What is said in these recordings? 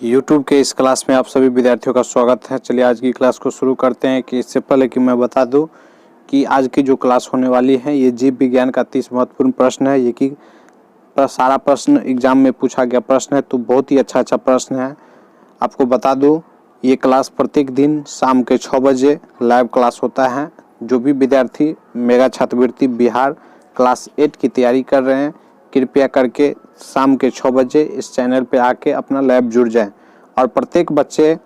YouTube के इस class में आप सभी विद्यार्थियों का स्वागत है। चलिए आज की क्लास को शुरू करते हैं। कि इससे पहले कि मैं बता दूं कि आज की जो क्लास होने वाली है ये जीव विज्ञान का 30 महत्वपूर्ण प्रश्न है। ये कि सारा प्रश्न एग्जाम में पूछा गया प्रश्न है, तो बहुत ही अच्छा प्रश्न है। आपको बता दूं ये क्लास प्रत्येक दिन शाम के 6 बजे लाइव क्लास होता है। जो भी विद्यार्थी मेगा छात्रवृत्ति बिहार क्लास 8 की तैयारी कर रहे हैं, कृपया करके शाम के 6 बजे इस चैनल पे आके अपना लाइव जुड़ जाएं और प्रत्येक बच्चे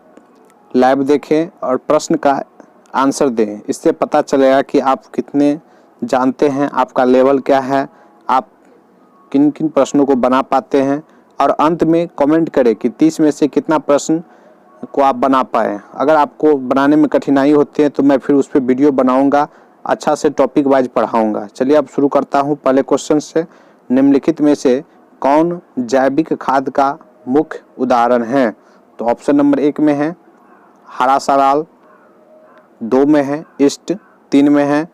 लाइव देखें और प्रश्न का आंसर दें। इससे पता चलेगा कि आप कितने जानते हैं, आपका लेवल क्या है, आप किन किन प्रश्नों को बना पाते हैं। और अंत में कमेंट करें कि 30 में से कितना प्रश्न को आप बना पाए। अगर आपको बनाने में कठिनाई होती है तो मैं फिर उस पर वीडियो बनाऊंगा, अच्छा से टॉपिक वाइज पढ़ाऊंगा। चलिए अब शुरू करता हूं पहले क्वेश्चन से। निम्नलिखित में से कौन जैविक खाद का मुख्य उदाहरण है? तो ऑप्शन नंबर 1 में है हरा सराल, 2 में है ईस्ट, 3 में है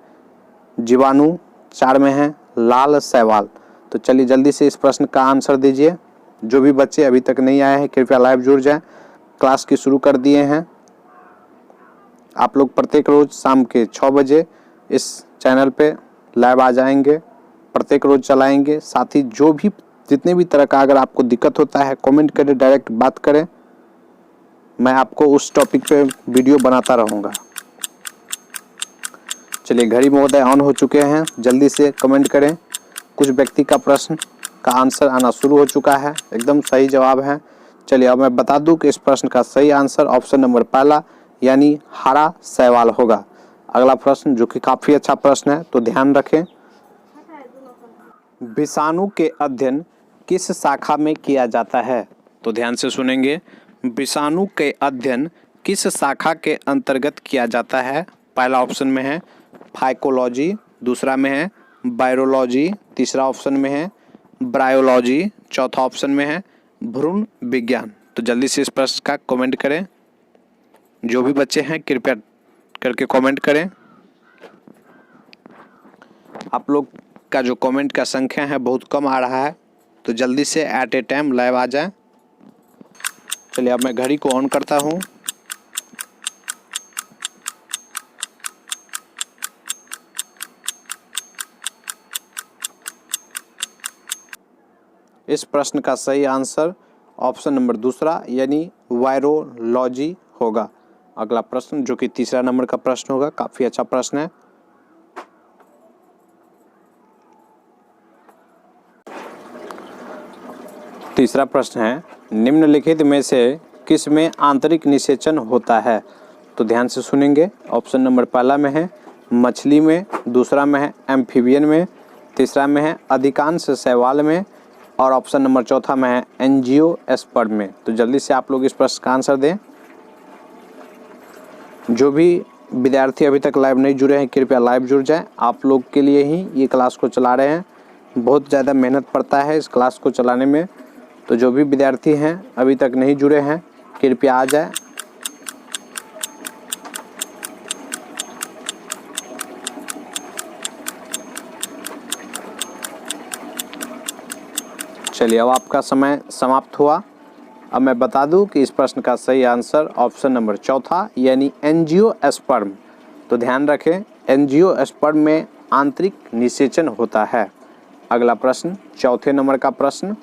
जीवाणु, 4 में है लाल शैवाल। तो चलिए जल्दी से इस प्रश्न का आंसर दीजिए। जो भी बच्चे अभी तक नहीं आए हैं कृपया लाइव जुड़ जाएं। क्लास की शुरू कर दिए हैं। आप लोग प्रत्येक रोज शाम के 6 बजे इस चैनल पे लाइव आ जाएंगे, प्रत्येक रोज चलाएंगे। साथ ही जो भी जितने भी तरह का अगर आपको दिक्कत होता है कमेंट करें, डायरेक्ट बात करें, मैं आपको उस टॉपिक पे वीडियो बनाता रहूँगा। चलिए घड़ी महोदय ऑन हो चुके हैं, जल्दी से कमेंट करें। कुछ व्यक्ति का प्रश्न का आंसर आना शुरू हो चुका है, एकदम सही जवाब है। चलिए अब मैं बता दूं कि इस प्रश्न का सही आंसर ऑप्शन नंबर पहला यानी हरा शैवाल होगा। अगला प्रश्न जो कि काफ़ी अच्छा प्रश्न है, तो ध्यान रखें। विषाणु के अध्ययन किस शाखा में किया जाता है? तो ध्यान से सुनेंगे। विषाणु के अध्ययन किस शाखा के अंतर्गत किया जाता है? पहला ऑप्शन में है फाइकोलॉजी, दूसरा में है वायरोलॉजी, तीसरा ऑप्शन में है ब्रायोलॉजी, चौथा ऑप्शन में है भ्रूण विज्ञान। तो जल्दी से इस प्रश्न का कमेंट करें। जो भी बच्चे हैं कृपया करके कमेंट करें। आप लोग का जो कमेंट का संख्या है बहुत कम आ रहा है, तो जल्दी से एट ए टाइम लाइव आ जाएं। चलिए अब मैं घड़ी को ऑन करता हूं। इस प्रश्न का सही आंसर ऑप्शन नंबर दूसरा यानी वायरोलॉजी होगा। अगला प्रश्न जो कि तीसरा नंबर का प्रश्न होगा, काफी अच्छा प्रश्न है। तीसरा प्रश्न है निम्नलिखित में से किस में आंतरिक निषेचन होता है? तो ध्यान से सुनेंगे। ऑप्शन नंबर पहला में है मछली में, दूसरा में है एम्फीबियन में, तीसरा में है अधिकांश शैवाल में और ऑप्शन नंबर चौथा में है एंजियोस्पर्म में। तो जल्दी से आप लोग इस प्रश्न का आंसर दें। जो भी विद्यार्थी अभी तक लाइव नहीं जुड़े हैं कृपया लाइव जुड़ जाएं। आप लोग के लिए ही ये क्लास को चला रहे हैं, बहुत ज़्यादा मेहनत पड़ता है इस क्लास को चलाने में। तो जो भी विद्यार्थी हैं अभी तक नहीं जुड़े हैं कृपया आ जाएं। चलिए अब आपका समय समाप्त हुआ। अब मैं बता दूं कि इस प्रश्न का सही आंसर ऑप्शन नंबर चौथा यानी एंजियोस्पर्म। तो ध्यान रखें, एंजियोस्पर्म में आंतरिक निषेचन होता है। अगला प्रश्न चौथे नंबर का प्रश्न,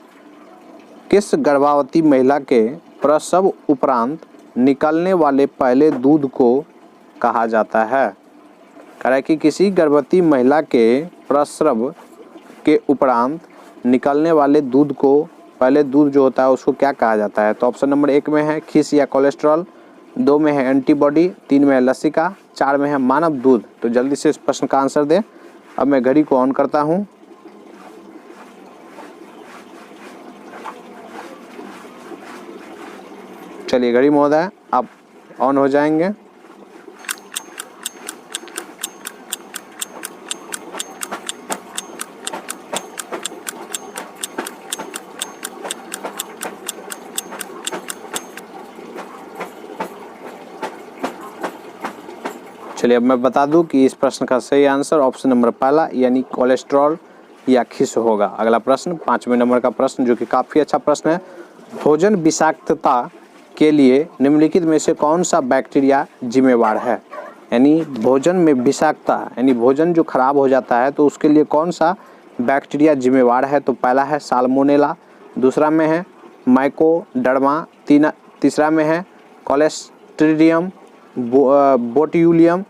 किस गर्भवती महिला के प्रसव उपरांत निकलने वाले पहले दूध को कहा जाता है? कह रहा है कि किसी गर्भवती महिला के प्रसव के उपरांत निकलने वाले दूध को, पहले दूध जो होता है उसको क्या कहा जाता है? तो ऑप्शन नंबर 1 में है खीस या कोलेस्ट्रॉल, 2 में है एंटीबॉडी, 3 में है लसिका, 4 में है मानव दूध। तो जल्दी से इस प्रश्न का आंसर दें। अब मैं घड़ी को ऑन करता हूं। चलिए घड़ी महोदय आप ऑन हो जाएंगे। चलिए अब मैं बता दूं कि इस प्रश्न का सही आंसर ऑप्शन नंबर पहला यानी कोलेस्ट्रॉल या खीस होगा। अगला प्रश्न 5वें नंबर का प्रश्न जो कि काफ़ी अच्छा प्रश्न है। भोजन विषाक्तता के लिए निम्नलिखित में से कौन सा बैक्टीरिया जिम्मेवार है। यानी भोजन में विषाक्तता, यानी भोजन जो खराब हो जाता है तो उसके लिए कौन सा बैक्टीरिया जिम्मेवार है। तो पहला है साल्मोनेला, दूसरा में है माइकोडर्मा, तीसरा में है क्लोस्ट्रीडियम बोट्यूलियम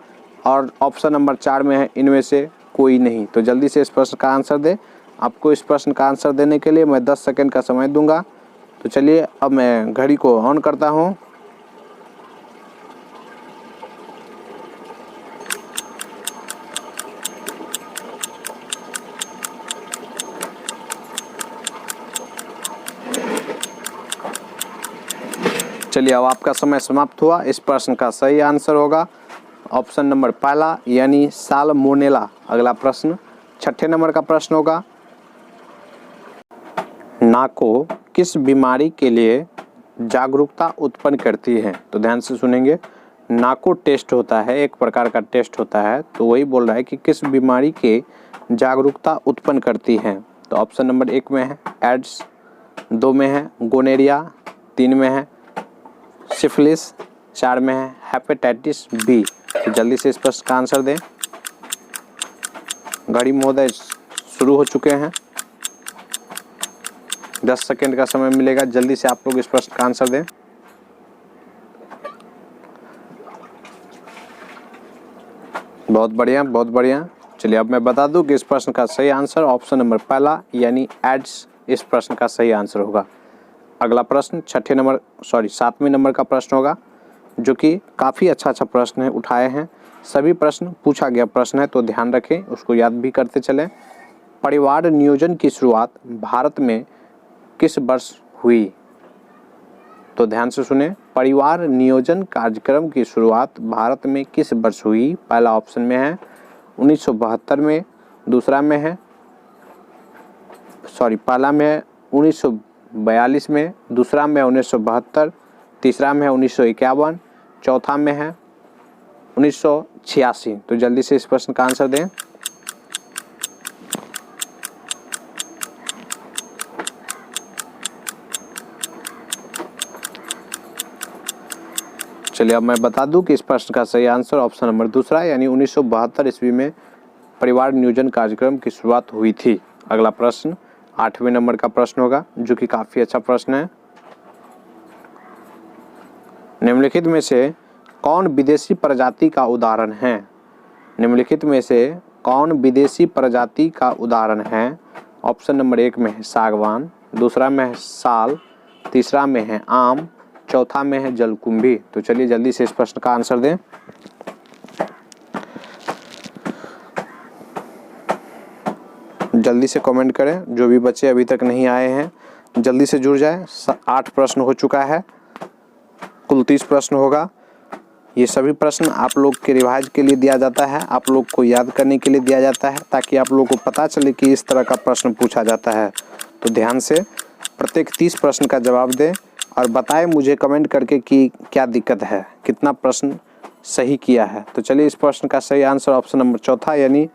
और ऑप्शन नंबर 4 में है इनमें से कोई नहीं। तो जल्दी से इस प्रश्न का आंसर दें। आपको इस प्रश्न का आंसर देने के लिए मैं 10 सेकंड का समय दूंगा। तो चलिए अब मैं घड़ी को ऑन करता हूं। चलिए अब आपका समय समाप्त हुआ। इस प्रश्न का सही आंसर होगा ऑप्शन नंबर पहला यानी साल्मोनेला। अगला प्रश्न 6ठे नंबर का प्रश्न होगा, नाको किस बीमारी के लिए जागरूकता उत्पन्न करती है। तो ध्यान से सुनेंगे। नाको टेस्ट होता है, एक प्रकार का टेस्ट होता है, तो वही बोल रहा है कि किस बीमारी के जागरूकता उत्पन्न करती है। तो ऑप्शन नंबर 1 में है एड्स, 2 में है गोनेरिया, 3 में है सिफिलिस, 4 में है हेपेटाइटिस बी। तो जल्दी से इस प्रश्न का आंसर दें। घड़ी महोदय शुरू हो चुके हैं, 10 सेकंड का समय मिलेगा। जल्दी से आप लोग इस प्रश्न का आंसर दें। बहुत बढ़िया, बहुत बढ़िया। चलिए अब मैं बता दूं कि इस प्रश्न का सही आंसर ऑप्शन नंबर पहला यानी एड्स इस प्रश्न का सही आंसर होगा। अगला प्रश्न 7वें नंबर का प्रश्न होगा, जो कि काफ़ी अच्छा प्रश्न है, उठाए हैं। सभी प्रश्न पूछा गया प्रश्न है, तो ध्यान रखें, उसको याद भी करते चलें। परिवार नियोजन की शुरुआत भारत में किस वर्ष हुई। तो ध्यान से सुने। परिवार नियोजन कार्यक्रम की शुरुआत भारत में किस वर्ष हुई। पहला ऑप्शन में है 1972 में, दूसरा में है पहला में है 1942 में, दूसरा में है 1972, तीसरा में है 1951, चौथा में है 1986। तो जल्दी से इस प्रश्न का आंसर दें। चलिए अब मैं बता दूं कि इस प्रश्न का सही आंसर ऑप्शन नंबर दूसरा यानी 1972 ईस्वी में परिवार नियोजन कार्यक्रम की शुरुआत हुई थी। अगला प्रश्न 8वें नंबर का प्रश्न होगा, जो कि काफ़ी अच्छा प्रश्न है। निम्नलिखित में से कौन विदेशी प्रजाति का उदाहरण है। निम्नलिखित में से कौन विदेशी प्रजाति का उदाहरण है। ऑप्शन नंबर 1 में है सागवान, दूसरा में है साल, तीसरा में है आम, चौथा में है जलकुंभी। तो चलिए जल्दी से इस प्रश्न का आंसर दें। जल्दी से कमेंट करें, जो भी बच्चे अभी तक नहीं आए हैं जल्दी से जुड़ जाए। 8 प्रश्न हो चुका है, कुल 30 प्रश्न होगा। ये सभी प्रश्न आप लोग के रिवाइज के लिए दिया जाता है, आप लोग को याद करने के लिए दिया जाता है, ताकि आप लोग को पता चले कि इस तरह का प्रश्न पूछा जाता है। तो ध्यान से प्रत्येक 30 प्रश्न का जवाब दें और बताएं मुझे कमेंट करके कि क्या दिक्कत है, कितना प्रश्न सही किया है। तो चलिए इस प्रश्न का सही आंसर ऑप्शन नंबर चौथा यानी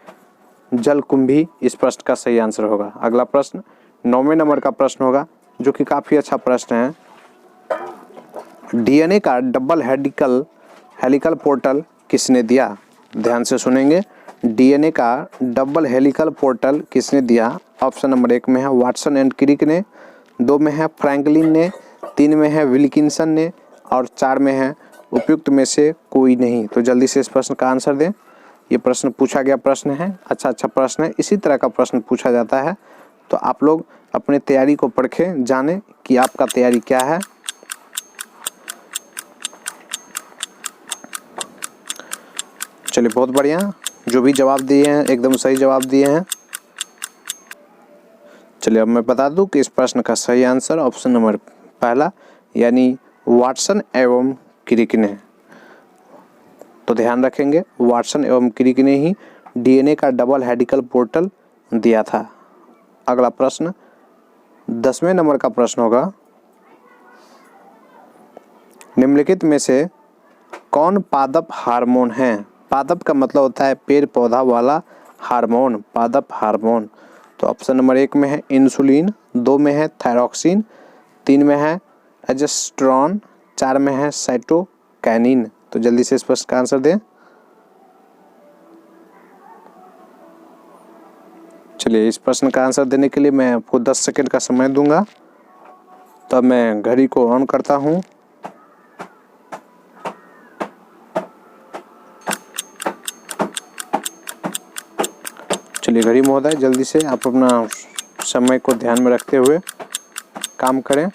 जलकुंभी इस प्रश्न का सही आंसर होगा। अगला प्रश्न 9वें नंबर का प्रश्न होगा, जो कि काफ़ी अच्छा प्रश्न है। डीएनए का डबल हेलिकल पोर्टल किसने दिया। ध्यान से सुनेंगे। डीएनए का डबल हेलिकल पोर्टल किसने दिया। ऑप्शन नंबर 1 में है वाटसन एंड क्रिक ने, 2 में है फ्रैंकलिन ने, 3 में है विल्किंसन ने और 4 में है उपयुक्त में से कोई नहीं। तो जल्दी से इस प्रश्न का आंसर दें। ये प्रश्न पूछा गया प्रश्न है, अच्छा प्रश्न है। इसी तरह का प्रश्न पूछा जाता है, तो आप लोग अपने तैयारी को परखें, जानें कि आपका तैयारी क्या है। चलिए बहुत बढ़िया, जो भी जवाब दिए हैं एकदम सही जवाब दिए हैं। चलिए अब मैं बता दूं कि इस प्रश्न का सही आंसर ऑप्शन नंबर पहला यानी वाटसन एवं क्रिक ने। तो ध्यान रखेंगे, वाटसन एवं क्रिक ने ही डीएनए का डबल हेलिकल पोर्टल दिया था। अगला प्रश्न 10वें नंबर का प्रश्न होगा, निम्नलिखित में से कौन पादप हार्मोन है। पादप का मतलब होता है पेड़ पौधा वाला हार्मोन, पादप हार्मोन। तो ऑप्शन नंबर 1 में है इंसुलिन, 2 में है थायरॉक्सिन, 3 में है एजेस्ट्रॉन, 4 में है साइटोकाइनिन। तो जल्दी से इस प्रश्न का आंसर दें। चलिए, इस प्रश्न का आंसर देने के लिए मैं आपको 10 सेकंड का समय दूंगा। तब मैं घड़ी को ऑन करता हूं। चलिए घड़ी महोदय, जल्दी से आप अपना समय को ध्यान में रखते हुए काम करें।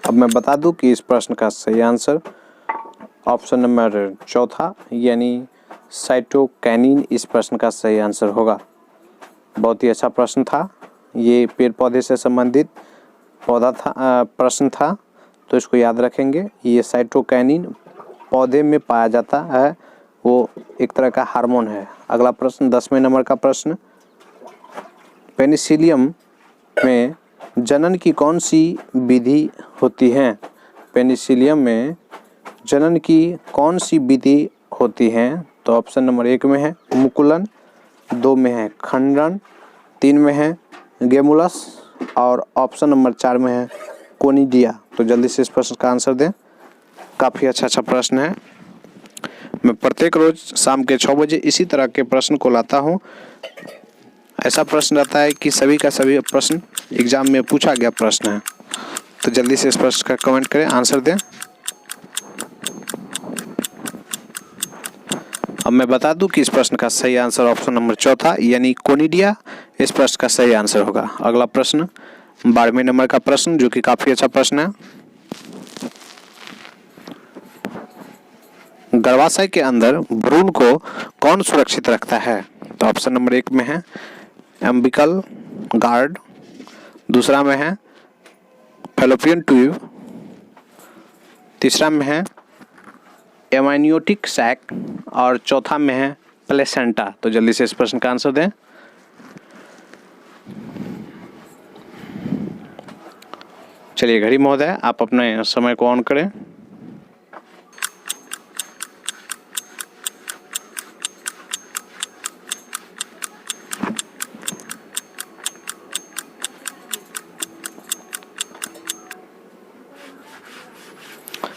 अब मैं बता दूं कि इस प्रश्न का सही आंसर ऑप्शन नंबर चौथा यानी साइटोकाइनिन इस प्रश्न का सही आंसर होगा। बहुत ही अच्छा प्रश्न था। ये पेड़ पौधे से संबंधित प्रश्न था, तो इसको याद रखेंगे। ये साइटोकाइनिन पौधे में पाया जाता है, वो एक तरह का हार्मोन है। अगला प्रश्न 10वें नंबर का प्रश्न, पेनिसिलियम में जनन की कौन सी विधि होती है? पेनिसिलियम में जनन की कौन सी विधि होती है? तो ऑप्शन नंबर 1 में है मुकुलन, 2 में है खंडन, 3 में है गेमुलस और ऑप्शन नंबर 4 में है कोनिडिया। तो जल्दी से इस प्रश्न का आंसर दें। काफ़ी अच्छा प्रश्न है। मैं प्रत्येक रोज शाम के 6 बजे इसी तरह के प्रश्न को लाता हूं। ऐसा प्रश्न रहता है कि सभी का सभी प्रश्न एग्जाम में पूछा गया प्रश्न है। तो जल्दी से इस प्रश्न का कमेंट करें, आंसर दें। अब मैं बता दूं कि इस प्रश्न का सही आंसर ऑप्शन नंबर चौथा यानी कोनिडिया इस प्रश्न का सही आंसर होगा। अगला प्रश्न 12वें नंबर का प्रश्न, जो कि काफी अच्छा प्रश्न है। गर्भाशय के अंदर भ्रूण को कौन सुरक्षित रखता है? तो ऑप्शन नंबर 1 में है एम्बिकल गार्ड, दूसरा में है फैलोपियन ट्यूब, तीसरा में है एमानियोटिक सैक और चौथा में है प्लेसेंटा। तो जल्दी से इस प्रश्न का आंसर दें। चलिए घड़ी महोदय, आप अपने समय को ऑन करें।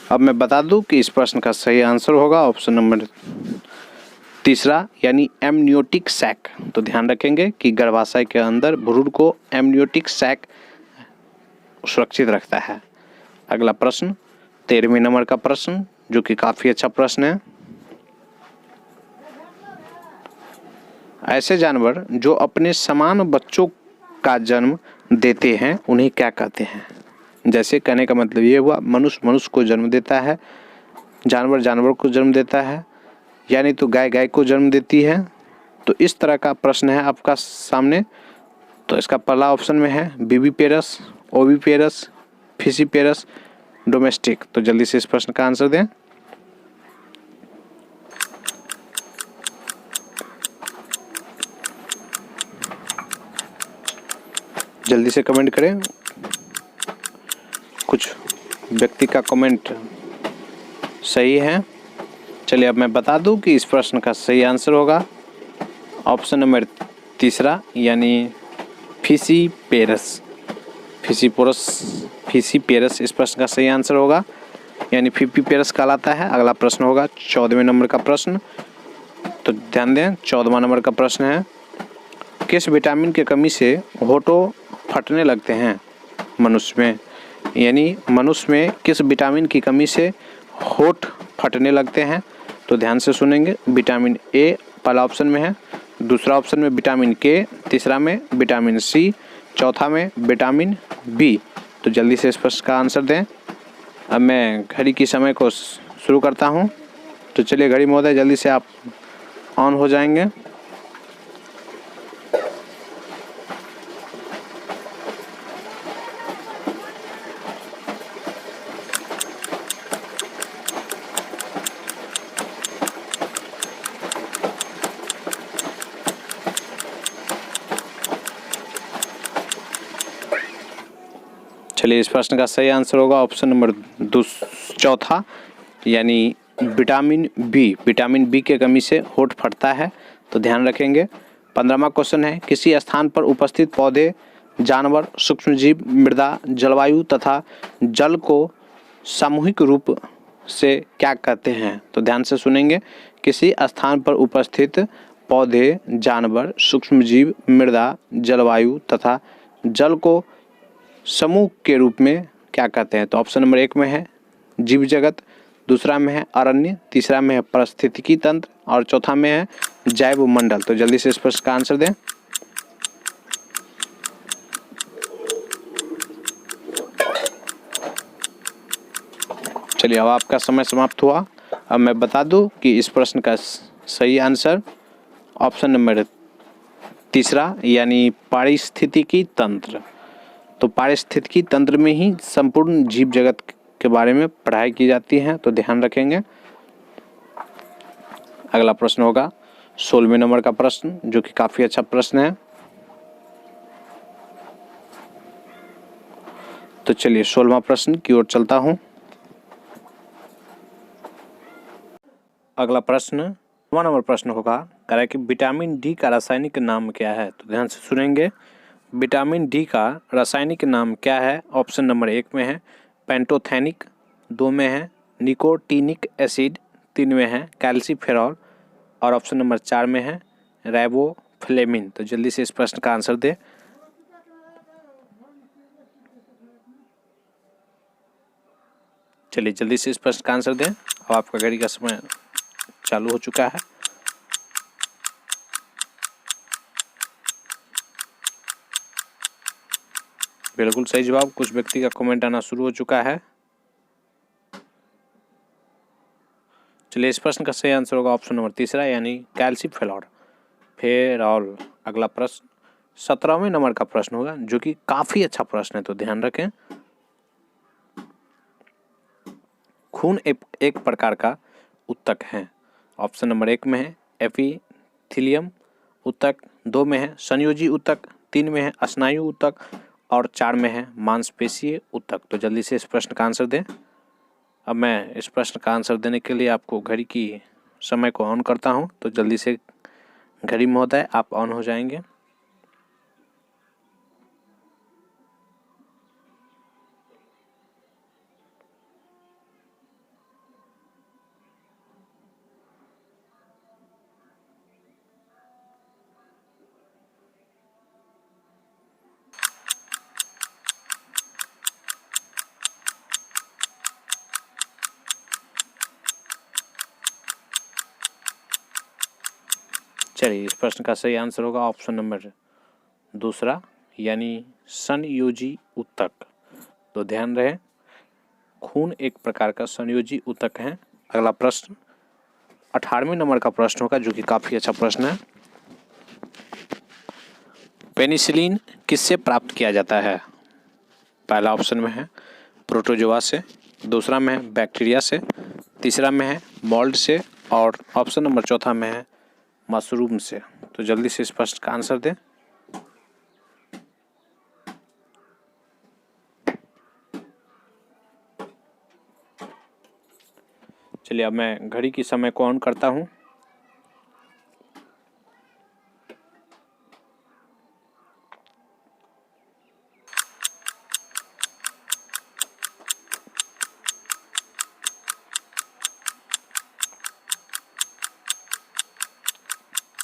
अब मैं बता दूं कि इस प्रश्न का सही आंसर होगा ऑप्शन नंबर तीसरा यानी एमनियोटिक सैक। तो ध्यान रखेंगे कि गर्भाशय के अंदर भ्रूण को एमनियोटिक सैक सुरक्षित रखता है। अगला प्रश्न 13वें नंबर का प्रश्न, जो कि काफी अच्छा प्रश्न है। ऐसे जानवर जो अपने समान बच्चों का जन्म देते हैं उन्हें क्या कहते हैं? जैसे कहने का मतलब ये हुआ, मनुष्य मनुष्य को जन्म देता है, जानवर जानवर को जन्म देता है, यानी तो गाय गाय को जन्म देती है। तो इस तरह का प्रश्न है आपका सामने। तो इसका पहला ऑप्शन में है विविपेरस, ओविपेरस, फिशिपेरस, डोमेस्टिक। तो जल्दी से इस प्रश्न का आंसर दें। जल्दी से कमेंट करें। कुछ व्यक्ति का कमेंट सही है। चलिए अब मैं बता दूं कि इस प्रश्न का सही आंसर होगा ऑप्शन नंबर तीसरा यानी फिशिपेरस। फिशिपेरस इस प्रश्न का सही आंसर होगा, यानी फिशिपेरस कहलाता है। अगला प्रश्न होगा 14वें नंबर का प्रश्न। तो ध्यान दें, 14वां नंबर का प्रश्न है, किस विटामिन की कमी से होठों फटने लगते हैं मनुष्य में? यानी मनुष्य में किस विटामिन की कमी से होठ फटने लगते हैं? तो ध्यान से सुनेंगे। विटामिन ए पहला ऑप्शन में है, दूसरा ऑप्शन में विटामिन के, तीसरा में विटामिन सी, चौथा में विटामिन बी। तो जल्दी से इस प्रश्न का आंसर दें। अब मैं घड़ी की समय को शुरू करता हूं। तो चलिए घड़ी महोदय, जल्दी से आप ऑन हो जाएंगे। चलिए इस प्रश्न का सही आंसर होगा ऑप्शन नंबर चौथा यानी विटामिन बी। विटामिन बी के कमी से होठ फटता है। तो ध्यान रखेंगे। 15वां क्वेश्चन है, किसी स्थान पर उपस्थित पौधे, जानवर, सूक्ष्मजीव, मृदा, जलवायु तथा जल को सामूहिक रूप से क्या कहते हैं? तो ध्यान से सुनेंगे। किसी स्थान पर उपस्थित पौधे, जानवर, सूक्ष्मजीव, मृदा, जलवायु तथा जल को समूह के रूप में क्या कहते हैं? तो ऑप्शन नंबर 1 में है जीव जगत, दूसरा में है अरण्य, तीसरा में है पारिस्थितिकी तंत्र और चौथा में है जैव मंडल। तो जल्दी से इस प्रश्न का आंसर दें। चलिए, अब आपका समय समाप्त हुआ। अब मैं बता दूं कि इस प्रश्न का सही आंसर ऑप्शन नंबर 3 यानी पारिस्थितिकी तंत्र। तो पारिस्थितिकी तंत्र में ही संपूर्ण जीव जगत के बारे में पढ़ाई की जाती है, तो ध्यान रखेंगे। अगला प्रश्न होगा 16वें नंबर का प्रश्न, जो कि काफी अच्छा प्रश्न है। तो चलिए 16वां प्रश्न की ओर चलता हूं। अगला प्रश्न 16वां नंबर प्रश्न होगा, कह रहा है कि विटामिन डी का रासायनिक नाम क्या है? तो ध्यान से सुनेंगे। विटामिन डी का रासायनिक नाम क्या है? ऑप्शन नंबर 1 में है पेंटोथेनिक, 2 में है निकोटीनिक एसिड, 3 में है कैल्सीफेरॉल और ऑप्शन नंबर 4 में है राइबोफ्लेविन। तो जल्दी से इस प्रश्न का आंसर दे। चलिए जल्दी से इस प्रश्न का आंसर दें। अब आपका घड़ी का समय चालू हो चुका है। बिल्कुल सही जवाब। कुछ व्यक्ति का कमेंट आना शुरू हो चुका है। चलिए, इस प्रश्न का सही आंसर होगा ऑप्शन नंबर 3 यानी कैल्सीफेरॉल। अगला प्रश्न 17वें नंबर का प्रश्न होगा, जो कि काफी अच्छा प्रश्न है, तो ध्यान रखें। खून एक प्रकार का ऊतक है। ऑप्शन नंबर 1 में है एपिथेलियम ऊतक, 2 में है संयोजी ऊतक, 3 में है स्नायु ऊतक और 4 में है मांसपेशीय ऊतक। तो जल्दी से इस प्रश्न का आंसर दें। अब मैं इस प्रश्न का आंसर देने के लिए आपको घड़ी की समय को ऑन करता हूं, तो जल्दी से घड़ी महोदय आप ऑन हो जाएंगे। चलिए, इस प्रश्न का सही आंसर होगा ऑप्शन नंबर 2 यानी संयोजी ऊतक। तो ध्यान रहे, खून एक प्रकार का संयोजी ऊतक है। अगला प्रश्न 18वें नंबर का प्रश्न होगा, जो कि काफी अच्छा प्रश्न है। पेनिसिलिन किससे प्राप्त किया जाता है? पहला ऑप्शन में है प्रोटोजोआ से, दूसरा में है बैक्टीरिया से, तीसरा में है मोल्ड से और ऑप्शन नंबर 4 में है मशरूम से। तो जल्दी से इस प्रश्न का आंसर दें। चलिए, अब मैं घड़ी की समय को ऑन करता हूं।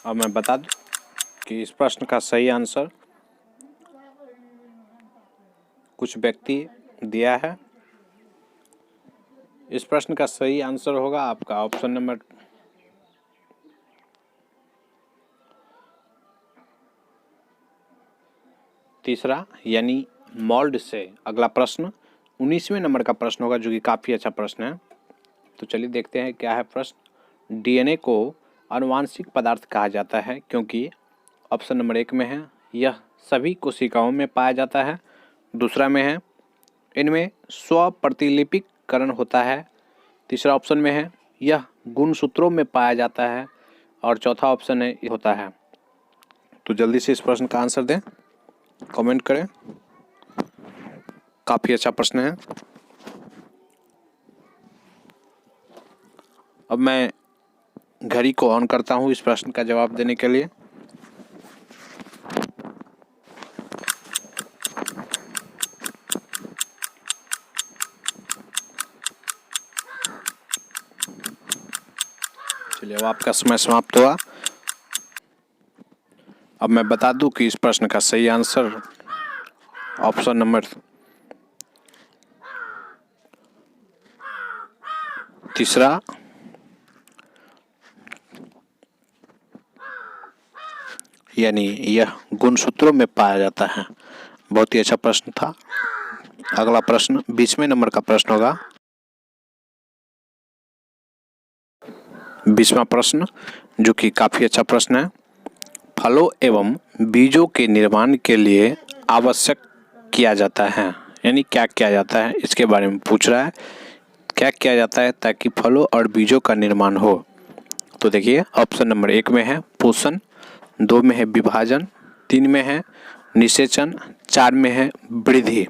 अब मैं बता दूं कि इस प्रश्न का सही आंसर कुछ व्यक्ति दिया है। इस प्रश्न का सही आंसर होगा आपका ऑप्शन नंबर 3 यानी मोल्ड से। अगला प्रश्न 19वें नंबर का प्रश्न होगा, जो कि काफ़ी अच्छा प्रश्न है। तो चलिए देखते हैं क्या है प्रश्न। डीएनए को आनुवांशिक पदार्थ कहा जाता है क्योंकि ऑप्शन नंबर 1 में है यह सभी कोशिकाओं में पाया जाता है, दूसरा में है इनमें स्वप्रतिलिपिकरण होता है, तीसरा ऑप्शन में है यह गुणसूत्रों में पाया जाता है और चौथा ऑप्शन है होता है। तो जल्दी से इस प्रश्न का आंसर दें, कमेंट करें। काफ़ी अच्छा प्रश्न है। अब मैं घड़ी को ऑन करता हूं इस प्रश्न का जवाब देने के लिए। चलिए, अब आपका समय समाप्त हुआ। अब मैं बता दूं कि इस प्रश्न का सही आंसर ऑप्शन नंबर तीसरा यानी यह गुणसूत्रों में पाया जाता है। बहुत ही अच्छा प्रश्न था। अगला प्रश्न 20वें नंबर का प्रश्न होगा। 20वां प्रश्न, जो कि काफी अच्छा प्रश्न है। फलों एवं बीजों के निर्माण के लिए आवश्यक किया जाता है, यानी क्या किया जाता है इसके बारे में पूछ रहा है। क्या किया जाता है ताकि फलों और बीजों का निर्माण हो? तो देखिए, ऑप्शन नंबर 1 में है पोषण, 2 में है विभाजन, 3 में है निषेचन, 4 में है वृद्धि।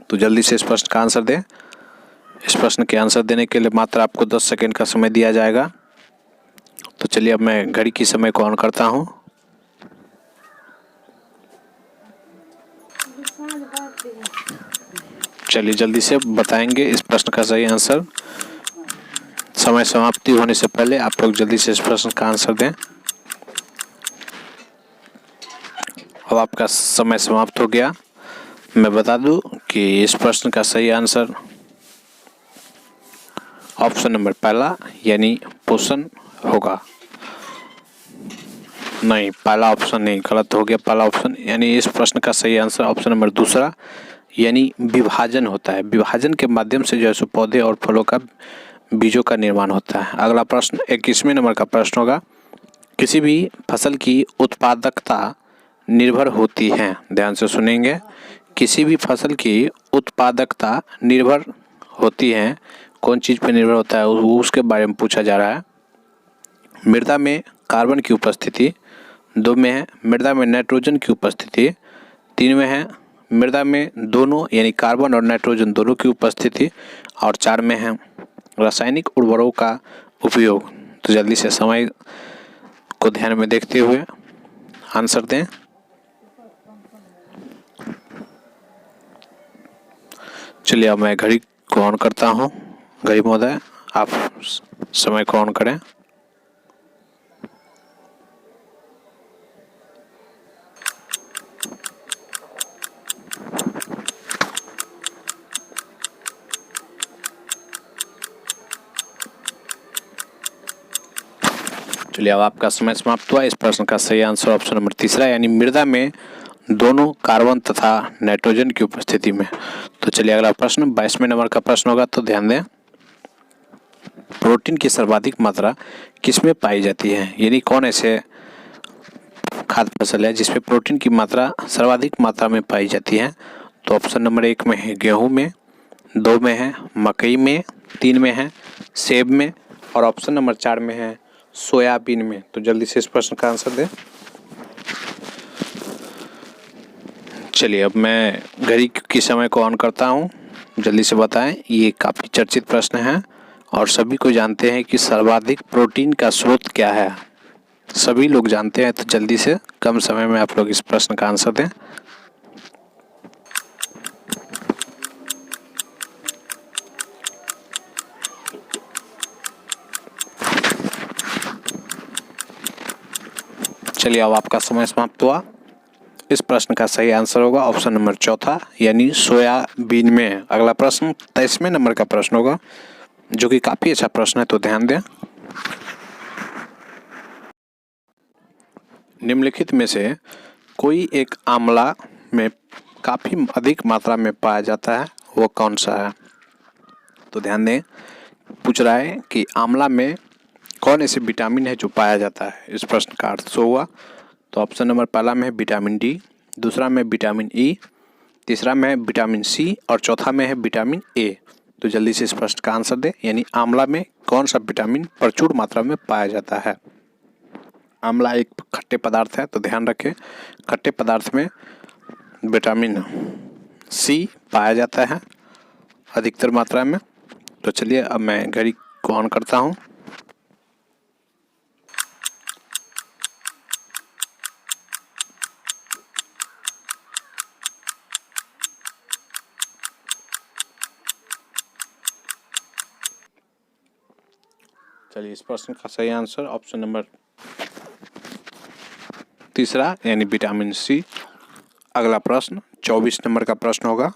तो जल्दी से इस प्रश्न का आंसर दें। इस प्रश्न के आंसर देने के लिए मात्र आपको 10 सेकेंड का समय दिया जाएगा। तो चलिए, अब मैं घड़ी की समय को ऑन करता हूँ। चलिए, जल्दी से बताएंगे इस प्रश्न का सही आंसर। समय समाप्ति होने से पहले आप लोग जल्दी से इस प्रश्न का आंसर दें। अब आपका समय समाप्त हो गया। मैं बता दूं कि इस प्रश्न का सही आंसर ऑप्शन नंबर पहला यानी पोषण होगा। नहीं, पहला ऑप्शन नहीं, गलत हो गया। पहला ऑप्शन यानी इस प्रश्न का सही आंसर ऑप्शन नंबर दूसरा यानी विभाजन होता है। विभाजन के माध्यम से जो है सो पौधे और फलों का बीजों का निर्माण होता है। अगला प्रश्न 21वें नंबर का प्रश्न होगा। किसी भी फसल की उत्पादकता निर्भर होती है, ध्यान से सुनेंगे, किसी भी फसल की उत्पादकता निर्भर होती है। कौन चीज़ पर निर्भर होता है उसके बारे में पूछा जा रहा है। मृदा में कार्बन की उपस्थिति, 2 में है मृदा में नाइट्रोजन की उपस्थिति, 3 में है मृदा में दोनों यानी कार्बन और नाइट्रोजन दोनों की उपस्थिति, और 4 में है रासायनिक उर्वरकों का उपयोग। तो जल्दी से समय को ध्यान में देखते हुए आंसर दें। चलिए, अब मैं घड़ी को ऑन करता हूँ। घड़ी महोदय, आप समय को ऑन करें। चलिए, अब आपका समय समाप्त हुआ। इस प्रश्न का सही आंसर ऑप्शन नंबर तीसरा यानी मृदा में दोनों कार्बन तथा नाइट्रोजन की उपस्थिति में। तो चलिए, अगला प्रश्न 22वें नंबर का प्रश्न होगा। तो ध्यान दें, प्रोटीन की सर्वाधिक मात्रा किसमें पाई जाती है, यानी कौन ऐसे खाद्य फसल है जिसमें प्रोटीन की मात्रा सर्वाधिक मात्रा में पाई जाती है। तो ऑप्शन नंबर 1 में है गेहूं में, 2 में है मकई में, 3 में है सेब में, और ऑप्शन नंबर 4 में है सोयाबीन में। तो जल्दी से इस प्रश्न का आंसर दें। चलिए, अब मैं घड़ी की समय को ऑन करता हूँ। जल्दी से बताएं। ये काफ़ी चर्चित प्रश्न है और सभी को जानते हैं कि सर्वाधिक प्रोटीन का स्रोत क्या है। सभी लोग जानते हैं। तो जल्दी से कम समय में आप लोग इस प्रश्न का आंसर दें। चलिए, अब आपका समय समाप्त हुआ। इस प्रश्न का सही आंसर होगा ऑप्शन नंबर चौथा यानी सोयाबीन में। अगला प्रश्न 23वें नंबर का प्रश्न होगा, जो कि काफी अच्छा प्रश्न है। तो ध्यान दें, निम्नलिखित में से कोई एक आंवला में काफी अधिक मात्रा में पाया जाता है, वो कौन सा है? तो ध्यान दें, पूछ रहा है कि आंवला में कौन ऐसे विटामिन है जो पाया जाता है। इस प्रश्न का अर्थ सो हुआ। तो ऑप्शन नंबर पहला में है विटामिन डी, दूसरा में विटामिन ई, तीसरा में है विटामिन सी, और चौथा में है विटामिन ए। तो जल्दी से इस प्रश्न का आंसर दें, यानी आंवला में कौन सा विटामिन प्रचुर मात्रा में पाया जाता है। आंवला एक खट्टे पदार्थ है, तो ध्यान रखें, खट्टे पदार्थ में विटामिन सी पाया जाता है अधिकतर मात्रा में। तो चलिए, अब मैं घड़ी को ऑन करता हूँ। चलिए, इस प्रश्न का सही आंसर ऑप्शन नंबर तीसरा यानी विटामिन सी। अगला प्रश्न 24 नंबर का प्रश्न होगा,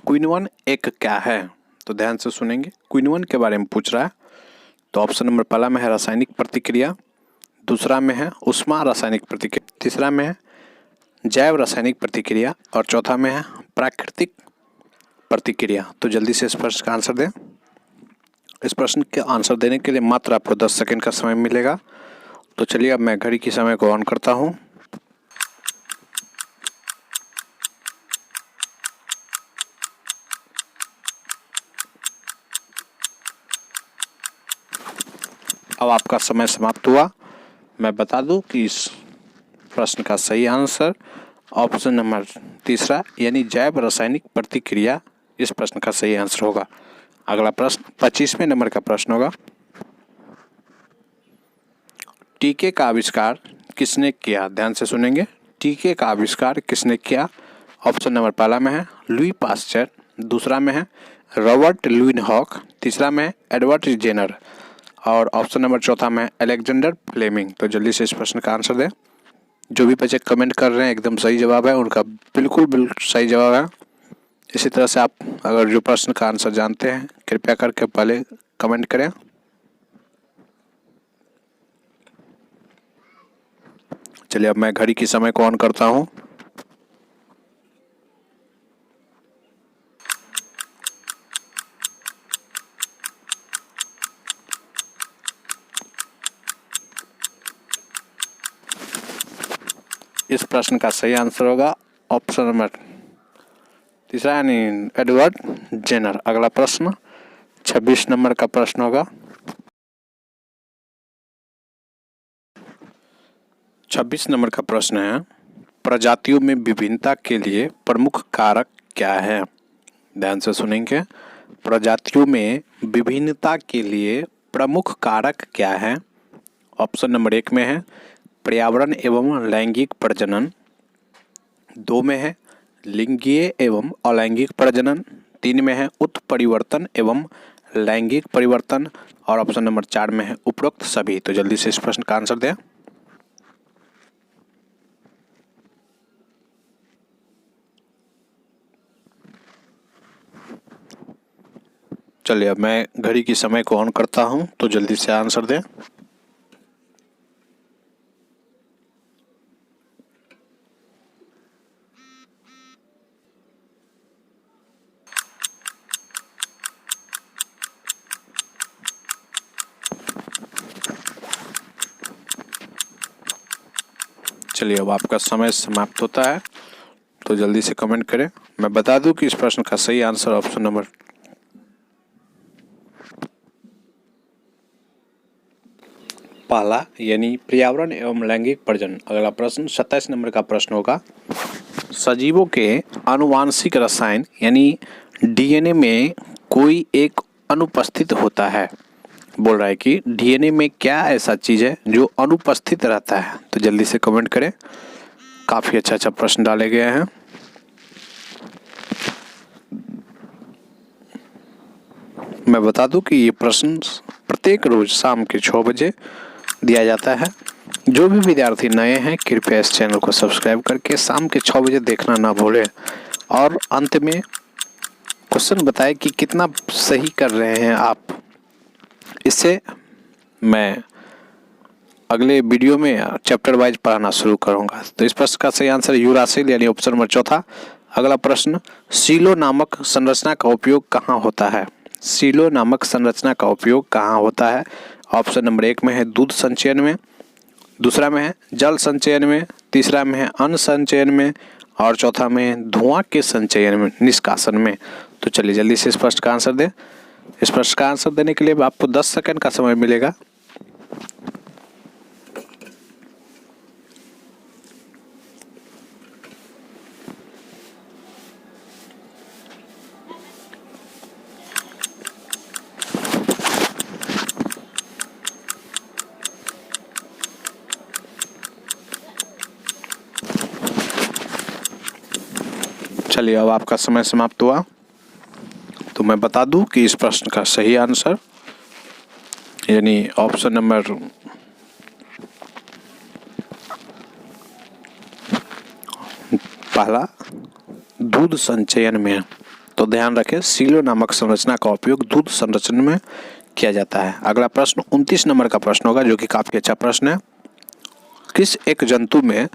क्विनोन एक क्या है? तो ध्यान से सुनेंगे, क्विनोन के बारे में पूछ रहा है। तो ऑप्शन नंबर पहला में है रासायनिक प्रतिक्रिया, दूसरा में है ऊष्मा रासायनिक प्रतिक्रिया, तीसरा में है जैव रासायनिक प्रतिक्रिया और चौथा में है प्राकृतिक प्रतिक्रिया। तो जल्दी से इस प्रश्न का आंसर दें। इस प्रश्न के आंसर देने के लिए मात्र आपको 10 सेकंड का समय मिलेगा। तो चलिए, अब मैं घड़ी की समय को ऑन करता हूं। अब आपका समय समाप्त हुआ। मैं बता दूं कि इस प्रश्न का सही आंसर ऑप्शन नंबर तीसरा यानी जैव रासायनिक प्रतिक्रिया इस प्रश्न का सही आंसर होगा। अगला प्रश्न 25वें नंबर का प्रश्न होगा, टीके का आविष्कार किसने किया? ध्यान से सुनेंगे, टीके का आविष्कार किसने किया? ऑप्शन नंबर पहला में है लुई पास्चर, दूसरा में है रॉबर्ट लुइनहॉक, तीसरा में है एडवर्ड जेनर और ऑप्शन नंबर चौथा में है अलेक्जेंडर फ्लेमिंग। तो जल्दी से इस प्रश्न का आंसर दें। जो भी बच्चे कमेंट कर रहे हैं एकदम सही जवाब है, उनका बिल्कुल सही जवाब है। इसी तरह से आप अगर जो प्रश्न का आंसर जानते हैं कृपया करके पहले कमेंट करें। चलिए, अब मैं घड़ी की समय को ऑन करता हूं। इस प्रश्न का सही आंसर होगा ऑप्शन नंबर तीसरा यानी एडवर्ड जेनर। अगला प्रश्न 26 नंबर का प्रश्न होगा, 26 नंबर का प्रश्न है, प्रजातियों में विभिन्नता के लिए प्रमुख कारक क्या है? ध्यान से सुनेंगे, प्रजातियों में विभिन्नता के लिए प्रमुख कारक क्या है? ऑप्शन नंबर 1 में है पर्यावरण एवं लैंगिक प्रजनन, 2 में है लिंगीय एवं अलैंगिक प्रजनन, 3 में है उत्परिवर्तन एवं लैंगिक परिवर्तन और ऑप्शन नंबर 4 में है उपरोक्त सभी। तो जल्दी से इस प्रश्न का आंसर दें। चलिए, अब मैं घड़ी की समय को ऑन करता हूं, तो जल्दी से आंसर दें। चलिए, अब आपका समय समाप्त होता है, तो जल्दी से कमेंट करें। मैं बता दूं कि इस प्रश्न का सही आंसर ऑप्शन नंबर पहला यानी पर्यावरण एवं लैंगिक प्रजनन। अगला प्रश्न 27 नंबर का प्रश्न होगा, सजीवों के आनुवांशिक रसायन यानी डीएनए में कोई एक अनुपस्थित होता है। बोल रहा है कि डीएनए में क्या ऐसा चीज़ है जो अनुपस्थित रहता है? तो जल्दी से कमेंट करें। काफ़ी अच्छा प्रश्न डाले गए हैं। मैं बता दूं कि ये प्रश्न प्रत्येक रोज शाम के 6 बजे दिया जाता है। जो भी विद्यार्थी नए हैं कृपया इस चैनल को सब्सक्राइब करके शाम के 6 बजे देखना ना भूलें और अंत में क्वेश्चन बताएं कि कितना सही कर रहे हैं आप। इससे मैं अगले वीडियो में चैप्टर वाइज पढ़ाना शुरू करूंगा। तो इस प्रश्न का सही आंसर यूरासिल यानी ऑप्शन नंबर चौथा। अगला प्रश्न, सीलो नामक संरचना का उपयोग कहाँ होता है? सीलो नामक संरचना का उपयोग कहाँ होता है? ऑप्शन नंबर 1 में है दूध संचयन में, दूसरा में है जल संचयन में, तीसरा में है अन्न संचयन में और चौथा में है धुआं के संचयन में, निष्कासन में। तो चलिए जल्दी से इस प्रश्न का आंसर दें। इस प्रश्न का आंसर देने के लिए आपको 10 सेकंड का समय मिलेगा। चलिए, अब आपका समय समाप्त हुआ, तो तो मैं बता दूं कि इस प्रश्न का सही आंसर यानी ऑप्शन नंबर पहला दूध संचयन में। तो ध्यान रखें, सीलो नामक संरचना का उपयोग दूध संरचना में किया जाता है। अगला प्रश्न 29 नंबर का प्रश्न होगा, जो कि काफी अच्छा प्रश्न है। किस एक जंतु में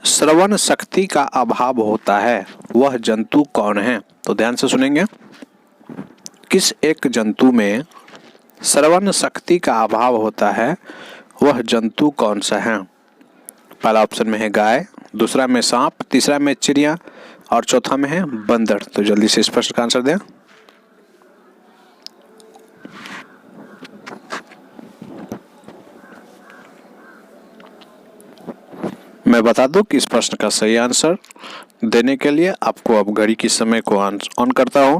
श्रवण शक्ति का अभाव होता है, वह जंतु कौन है? तो ध्यान से सुनेंगे। किस एक जंतु में श्रवण शक्ति का अभाव होता है, वह जंतु कौन सा है? पहला ऑप्शन में है गाय, दूसरा में सांप, तीसरा में चिड़िया और चौथा में है बंदर। तो जल्दी से इस प्रश्न का आंसर दें। मैं बता दूं कि इस प्रश्न का सही आंसर देने के लिए आपको अब घड़ी की समय को ऑन करता हूं।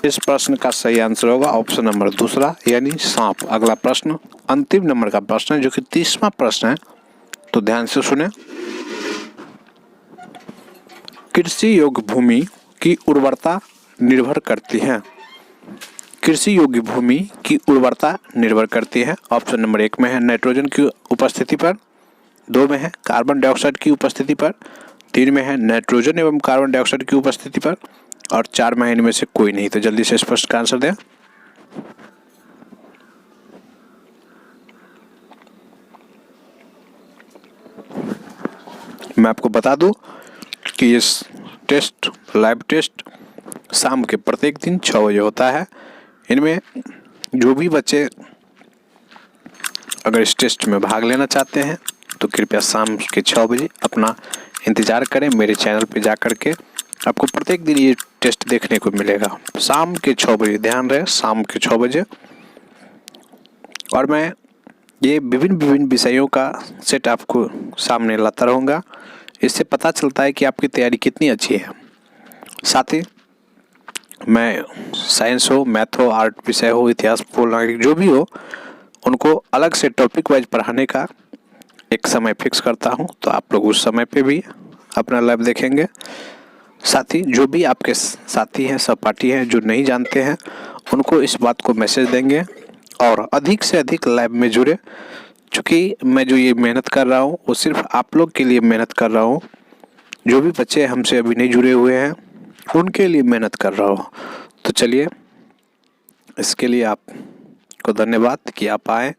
इस प्रश्न का सही आंसर होगा ऑप्शन नंबर दूसरा यानी सांप। अगला प्रश्न अंतिम नंबर का प्रश्न है, जो कि 30वां प्रश्न है। तो ध्यान से सुने। कृषि योग्य भूमि की उर्वरता निर्भर करती है। कृषि योग्य भूमि की उर्वरता निर्भर करती है। ऑप्शन नंबर 1 में है नाइट्रोजन की उपस्थिति पर, 2 में है कार्बन डाइऑक्साइड की उपस्थिति पर, 3 में है नाइट्रोजन एवं कार्बन डाइऑक्साइड की उपस्थिति पर और 4 में इनमें से कोई नहीं। तो जल्दी से इस प्रश्न का आंसर दें। मैं आपको बता दूं कि इस लाइव टेस्ट शाम के प्रत्येक दिन 6 बजे होता है। इनमें जो भी बच्चे अगर इस टेस्ट में भाग लेना चाहते हैं तो कृपया शाम के 6 बजे अपना इंतजार करें। मेरे चैनल पे जा कर के आपको प्रत्येक दिन ये टेस्ट देखने को मिलेगा शाम के 6 बजे। ध्यान रहे, शाम के 6 बजे। और मैं ये विभिन्न विषयों का सेट आपको सामने लाता रहूँगा। इससे पता चलता है कि आपकी तैयारी कितनी अच्छी है। साथ ही मैं साइंस हो, मैथ हो, आर्ट विषय हो, इतिहास, भूगोल, जो भी हो, उनको अलग से टॉपिक वाइज पढ़ाने का एक समय फिक्स करता हूं। तो आप लोग उस समय पे भी अपना लाइव देखेंगे। साथ ही जो भी आपके साथी हैं, सहपाठी हैं, जो नहीं जानते हैं, उनको इस बात को मैसेज देंगे और अधिक से अधिक लाइव में जुड़े। चूँकि मैं जो ये मेहनत कर रहा हूँ वो सिर्फ आप लोग के लिए मेहनत कर रहा हूँ। जो भी बच्चे हमसे अभी नहीं जुड़े हुए हैं उनके लिए मेहनत कर रहा हूँ। तो चलिए, इसके लिए आपको धन्यवाद कि आप आए।